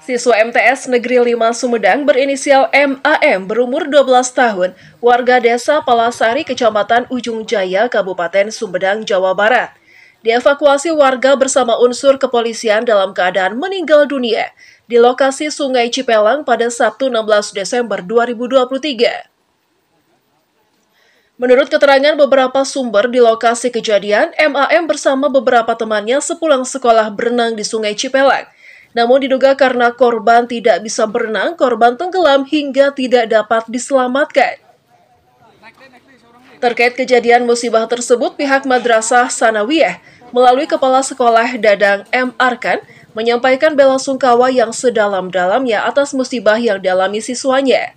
Siswa MTS Negeri 5 Sumedang berinisial MAM berumur 12 tahun, warga desa Palasari, Kecamatan Ujung Jaya, Kabupaten Sumedang, Jawa Barat. Dievakuasi warga bersama unsur kepolisian dalam keadaan meninggal dunia di lokasi Sungai Cipelang pada Sabtu 16 Desember 2023. Menurut keterangan beberapa sumber di lokasi kejadian, MAM bersama beberapa temannya sepulang sekolah berenang di Sungai Cipelang. Namun diduga karena korban tidak bisa berenang, korban tenggelam hingga tidak dapat diselamatkan. Terkait kejadian musibah tersebut, pihak Madrasah Sanawiyah melalui Kepala Sekolah Dadang M. Arkan menyampaikan belasungkawa yang sedalam-dalamnya atas musibah yang dialami siswanya.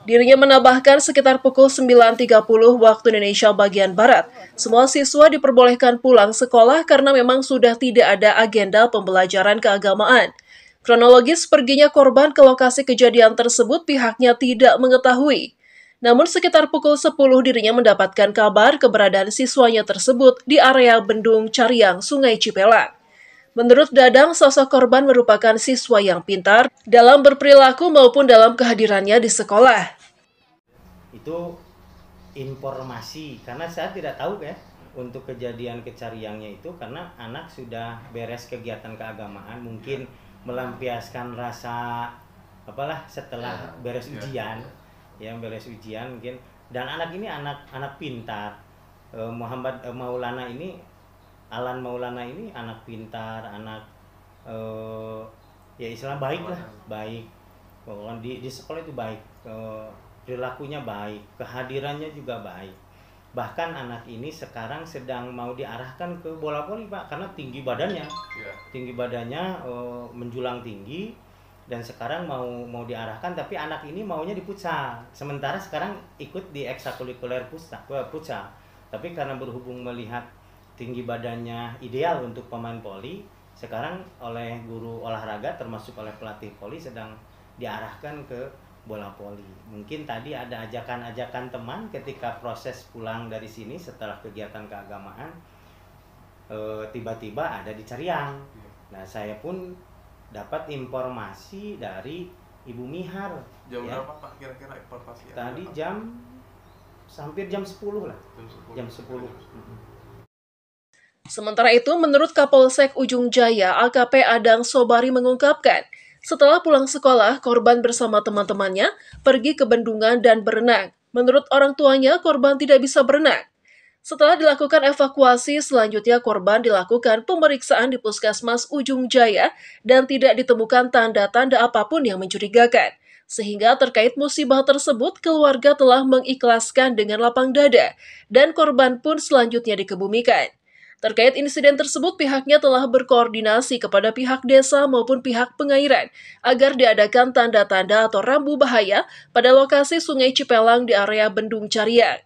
Dirinya menambahkan sekitar pukul 9.30 waktu Indonesia bagian Barat, semua siswa diperbolehkan pulang sekolah karena memang sudah tidak ada agenda pembelajaran keagamaan. Kronologis perginya korban ke lokasi kejadian tersebut pihaknya tidak mengetahui. Namun sekitar pukul 10 dirinya mendapatkan kabar keberadaan siswanya tersebut di area Bendung Cariang, Sungai Cipelang. Menurut Dadang, sosok korban merupakan siswa yang pintar dalam berperilaku maupun dalam kehadirannya di sekolah. Itu informasi, karena saya tidak tahu ya untuk kejadian kecariangnya itu, karena anak sudah beres kegiatan keagamaan, mungkin melampiaskan rasa apalah setelah beres ujian, yang beres ujian mungkin. Dan anak ini anak pintar. Muhammad Maulana ini, Alan Maulana ini anak pintar, anak ya istilah baik lah, baik. Di sekolah itu baik, perilakunya baik, kehadirannya juga baik. Bahkan anak ini sekarang sedang mau diarahkan ke bola voli, Pak, karena tinggi badannya, menjulang tinggi, dan sekarang mau diarahkan. Tapi anak ini maunya di futsal, sementara sekarang ikut di ekstrakurikuler futsal. Tapi karena berhubung melihat tinggi badannya ideal untuk pemain voli, sekarang oleh guru olahraga termasuk oleh pelatih voli sedang diarahkan ke bola voli. Mungkin tadi ada ajakan-ajakan teman ketika proses pulang dari sini setelah kegiatan keagamaan, tiba-tiba ada di Cariang. Nah, saya pun dapat informasi dari Ibu Mihar. Jam berapa Pak kira-kira informasi? Tadi hampir jam 10 lah. Jam 10. Sementara itu, menurut Kapolsek Ujung Jaya, AKP Adang Sobari mengungkapkan, setelah pulang sekolah, korban bersama teman-temannya pergi ke bendungan dan berenang. Menurut orang tuanya, korban tidak bisa berenang. Setelah dilakukan evakuasi, selanjutnya korban dilakukan pemeriksaan di Puskesmas Ujung Jaya dan tidak ditemukan tanda-tanda apapun yang mencurigakan. Sehingga terkait musibah tersebut, keluarga telah mengikhlaskan dengan lapang dada dan korban pun selanjutnya dikebumikan. Terkait insiden tersebut, pihaknya telah berkoordinasi kepada pihak desa maupun pihak pengairan agar diadakan tanda-tanda atau rambu bahaya pada lokasi Sungai Cipelang di area Bendung Cariang.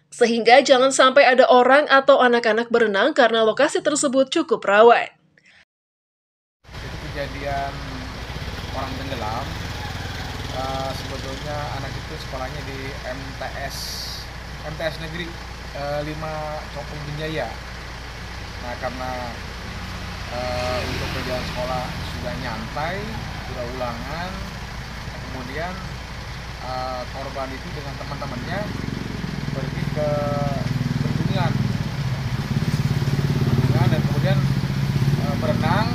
Sehingga jangan sampai ada orang atau anak-anak berenang karena lokasi tersebut cukup rawan. Itu kejadian orang tenggelam. Sebetulnya anak itu sekolahnya di MTS Negeri 5 Copong Binjaya. Nah, karena untuk perjalanan sekolah sudah nyantai, sudah ulangan, kemudian korban itu dengan teman-temannya pergi ke bendungan dan kemudian berenang,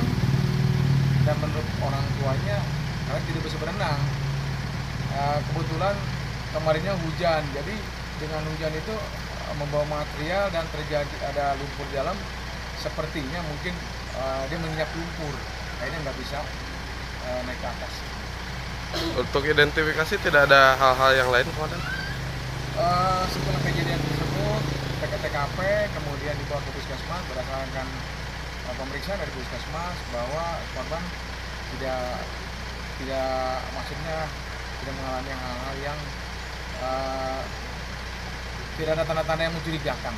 dan menurut orang tuanya karena tidak bisa berenang, kebetulan kemarinnya hujan, jadi dengan hujan itu membawa material dan terjadi ada lumpur di dalam. Sepertinya mungkin dia menginjak lumpur, akhirnya nggak bisa naik ke atas. Untuk identifikasi tidak ada hal-hal yang lain, Komandan? Setelah kejadian tersebut, TKP kemudian dibawa ke puskesmas berdasarkan pemeriksaan dari puskesmas bahwa korban tidak maksudnya tidak mengalami hal-hal yang tidak ada tanda-tanda yang mencurigakan.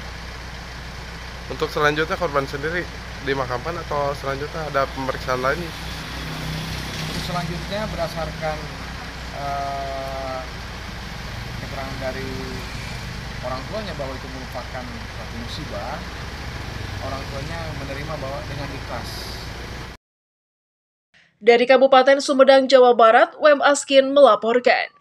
Untuk selanjutnya korban sendiri dimakamkan atau selanjutnya ada pemeriksaan lain? Untuk selanjutnya berdasarkan keterangan dari orang tuanya bahwa itu merupakan suatu musibah, orang tuanya menerima bahwa dengan ikhlas. Dari Kabupaten Sumedang, Jawa Barat, Wem Askin melaporkan.